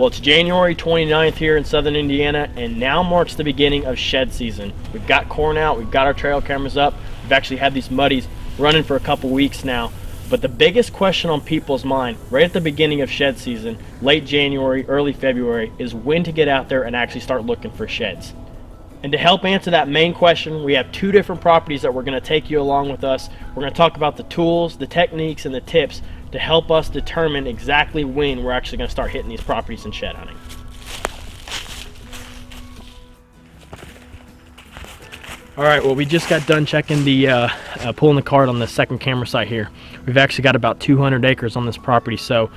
Well, it's January 29th here in southern Indiana, and now marks the beginning of shed season. We've got corn out, we've got our trail cameras up, we've actually had these muddies running for a couple weeks now. But the biggest question on people's mind right at the beginning of shed season, late January, early February, is when to get out there and actually start looking for sheds. And to help answer that main question, we have two different properties that we're going to take you along with us. We're going to talk about the tools, the techniques, and the tips to help us determine exactly when we're actually going to start hitting these properties and shed hunting. All right, well, we just got done checking the pulling the card on the second camera site here. We've actually got about 200 acres on this property, so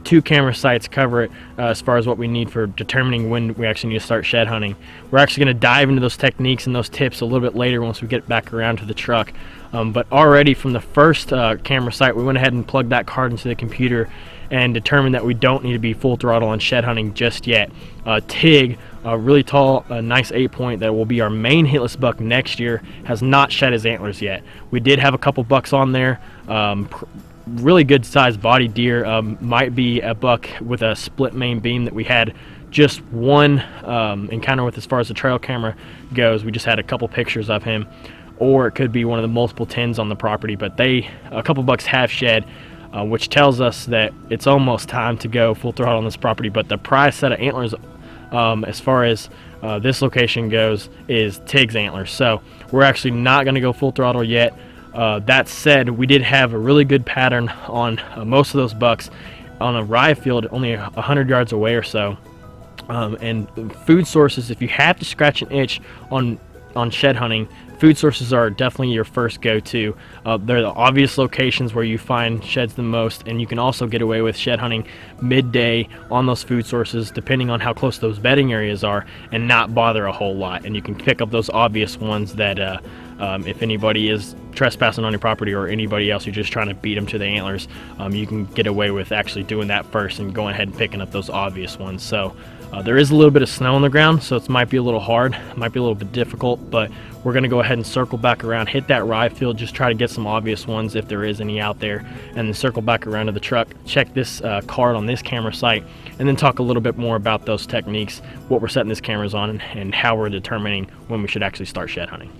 two camera sites cover it as far as what we need for determining when we actually need to start shed hunting. We're actually going to dive into those techniques and those tips a little bit later once we get back around to the truck. But already from the first camera site, we went ahead and plugged that card into the computer and determined that we don't need to be full throttle on shed hunting just yet. Tig, a really tall, nice 8-point that will be our main hitless buck next year, has not shed his antlers yet. We did have a couple bucks on there. Really good sized body deer. Might be a buck with a split main beam that we had just one encounter with as far as the trail camera goes. We just had a couple pictures of him. Or it could be one of the multiple 10s on the property, but a couple bucks have shed, which tells us that it's almost time to go full throttle on this property. But the prize set of antlers, as far as this location goes, is Tig's antlers. So we're actually not going to go full throttle yet. That said, we did have a really good pattern on most of those bucks on a rye field only 100 yards away or so. And food sources, if you have to scratch an itch on shed hunting, food sources are definitely your first go-to. They're the obvious locations where you find sheds the most, and you can also get away with shed hunting midday on those food sources depending on how close those bedding areas are and not bother a whole lot. And you can pick up those obvious ones that if anybody is trespassing on your property or anybody else, you're just trying to beat them to the antlers, you can get away with actually doing that first and going ahead and picking up those obvious ones. So there is a little bit of snow on the ground, so it might be a little hard, might be a little bit difficult, but we're going to go ahead and circle back around, hit that rye field, just try to get some obvious ones if there is any out there, and then circle back around to the truck, check this card on this camera site, and then talk a little bit more about those techniques, what we're setting these cameras on, and how we're determining when we should actually start shed hunting.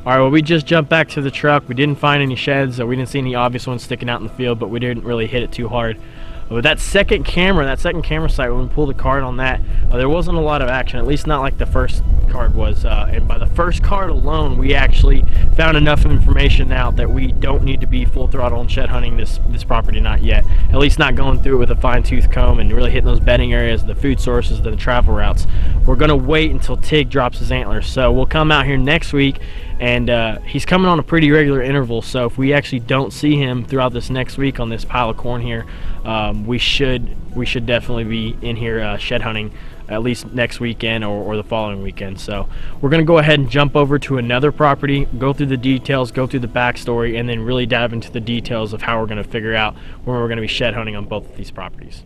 All right, well, we just jumped back to the truck. We didn't find any sheds, we didn't see any obvious ones sticking out in the field, but we didn't really hit it too hard. With that second camera site, when we pulled the card on that, there wasn't a lot of action, at least not like the first card was. And by the first card alone, we actually found enough information out that we don't need to be full throttle on shed hunting this property, not yet. At least not going through it with a fine-tooth comb and really hitting those bedding areas, the food sources, the travel routes. We're gonna wait until Tig drops his antlers. So we'll come out here next week, and he's coming on a pretty regular interval, so if we actually don't see him throughout this next week on this pile of corn here, we should definitely be in here shed hunting at least next weekend or the following weekend. So we're going to go ahead and jump over to another property, go through the details, go through the backstory, and then really dive into the details of how we're going to figure out when we're going to be shed hunting on both of these properties.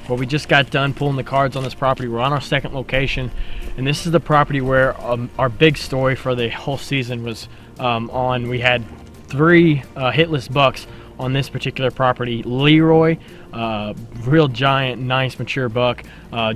Well, we just got done pulling the cards on this property. We're on our second location, and this is the property where our big story for the whole season was on. We had 3 hitless bucks on this particular property. Leroy, real giant, nice mature buck.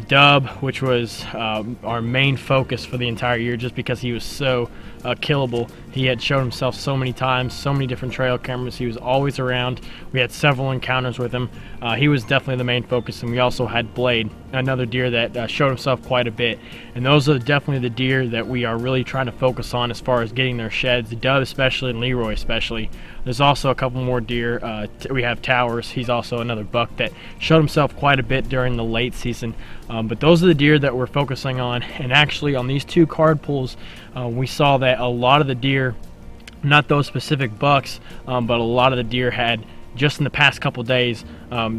Dub, which was our main focus for the entire year just because he was so killable. He had shown himself so many times, so many different trail cameras. He was always around. We had several encounters with him. He was definitely the main focus, and we also had Blade, another deer that showed himself quite a bit. And those are definitely the deer that we are really trying to focus on as far as getting their sheds. The Dub especially, and Leroy especially. There's also a couple more deer. We have Towers. He's also another buck buck that showed himself quite a bit during the late season. But those are the deer that we're focusing on. And actually on these 2 card pulls, we saw that a lot of the deer, not those specific bucks, but a lot of the deer had, just in the past couple days,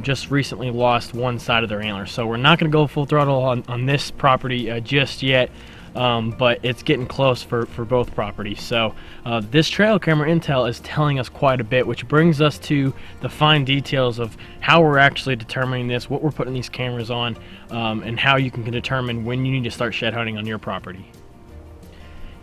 just recently lost one side of their antler. So we're not going to go full throttle on this property just yet, but it's getting close for both properties. So this trail camera intel is telling us quite a bit, which brings us to the fine details of how we're actually determining this, what we're putting these cameras on, and how you can determine when you need to start shed hunting on your property.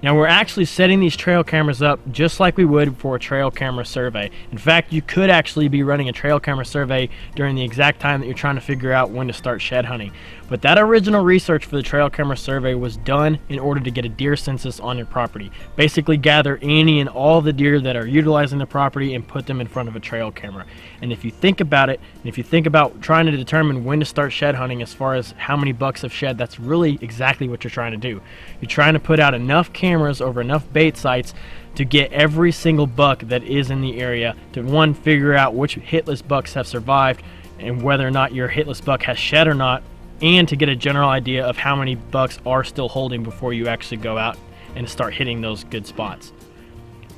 Now we're actually setting these trail cameras up just like we would for a trail camera survey. In fact, you could actually be running a trail camera survey during the exact time that you're trying to figure out when to start shed hunting. But that original research for the trail camera survey was done in order to get a deer census on your property. Basically gather any and all the deer that are utilizing the property and put them in front of a trail camera. And if you think about it, and if you think about trying to determine when to start shed hunting as far as how many bucks have shed, that's really exactly what you're trying to do. You're trying to put out enough cameras over enough bait sites to get every single buck that is in the area to, one, figure out which hitless bucks have survived and whether or not your hitless buck has shed or not, and to get a general idea of how many bucks are still holding before you actually go out and start hitting those good spots.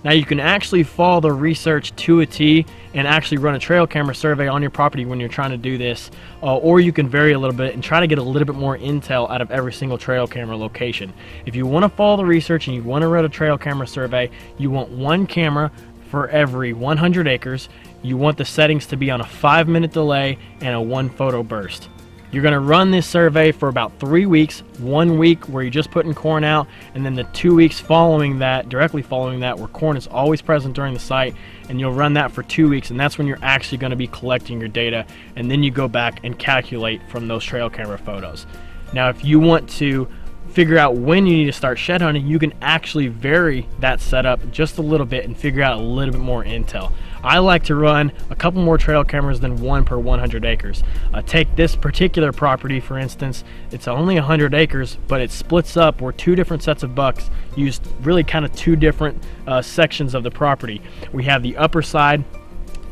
Now you can actually follow the research to a T and actually run a trail camera survey on your property when you're trying to do this, or you can vary a little bit and try to get a little bit more intel out of every single trail camera location. If you want to follow the research and you want to run a trail camera survey, you want 1 camera for every 100 acres. You want the settings to be on a 5-minute delay and a 1 photo burst. You're going to run this survey for about 3 weeks, 1 week where you're just putting corn out, and then the 2 weeks following that, directly following that, where corn is always present during the site, and you'll run that for 2 weeks, and that's when you're actually going to be collecting your data, and then you go back and calculate from those trail camera photos. Now if you want to figure out when you need to start shed hunting, you can actually vary that setup just a little bit and figure out a little bit more intel. I like to run a couple more trail cameras than 1 per 100 acres. Take this particular property for instance. It's only 100 acres, but it splits up where 2 different sets of bucks used really kind of 2 different sections of the property. We have the upper side.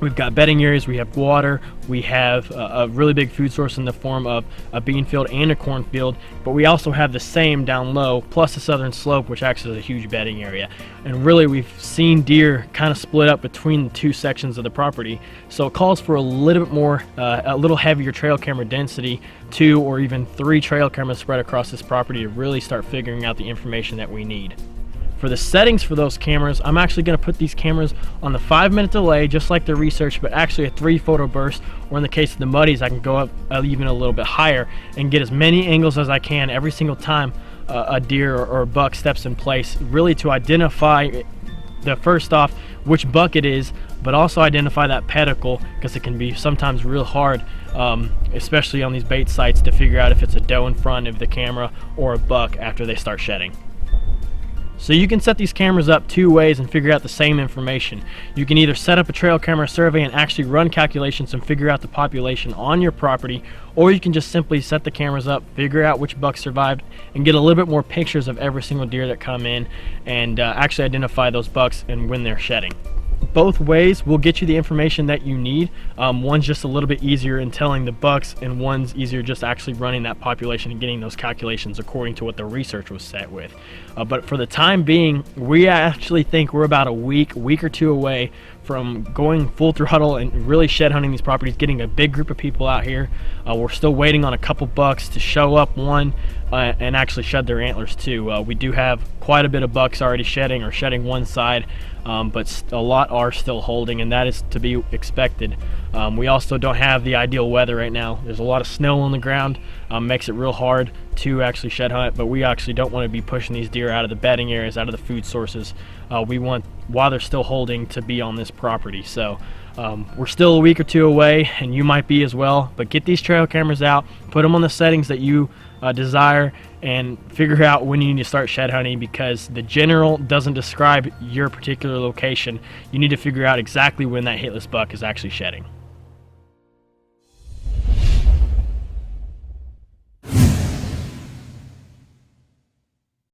We've got bedding areas, we have water, we have a really big food source in the form of a bean field and a corn field, but we also have the same down low, plus the southern slope, which acts as a huge bedding area. And really we've seen deer kind of split up between the 2 sections of the property, so it calls for a little bit more, a little heavier trail camera density, 2 or even 3 trail cameras spread across this property to really start figuring out the information that we need. For the settings for those cameras, I'm actually going to put these cameras on the 5-minute delay, just like the research, but actually a 3 photo burst, or in the case of the muddies, I can go up even a little bit higher and get as many angles as I can every single time a deer or a buck steps in place, really to identify first off which buck it is, but also identify that pedicle, because it can be sometimes real hard, especially on these bait sites, to figure out if it's a doe in front of the camera or a buck after they start shedding. So you can set these cameras up 2 ways and figure out the same information. You can either set up a trail camera survey and actually run calculations and figure out the population on your property, or you can just simply set the cameras up, figure out which bucks survived, and get a little bit more pictures of every single deer that come in, and actually identify those bucks and when they're shedding. Both ways will get you the information that you need. One's just a little bit easier in telling the bucks, and one's easier just actually running that population and getting those calculations according to what the research was set with. But for the time being, we actually think we're about a week or 2 away from going full throttle and really shed hunting these properties, getting a big group of people out here. We're still waiting on a couple bucks to show up, and actually shed their antlers too. We do have quite a bit of bucks already shedding, or shedding one side, but a lot are still holding, and that is to be expected. We also don't have the ideal weather right now. There's a lot of snow on the ground, makes it real hard to actually shed hunt, but we actually don't want to be pushing these deer out of the bedding areas, out of the food sources. We want, while they're still holding, to be on this property. So we're still a week or 2 away, and you might be as well, but get these trail cameras out, put them on the settings that you desire, and figure out when you need to start shed hunting, because the general doesn't describe your particular location. You need to figure out exactly when that hitless buck is actually shedding.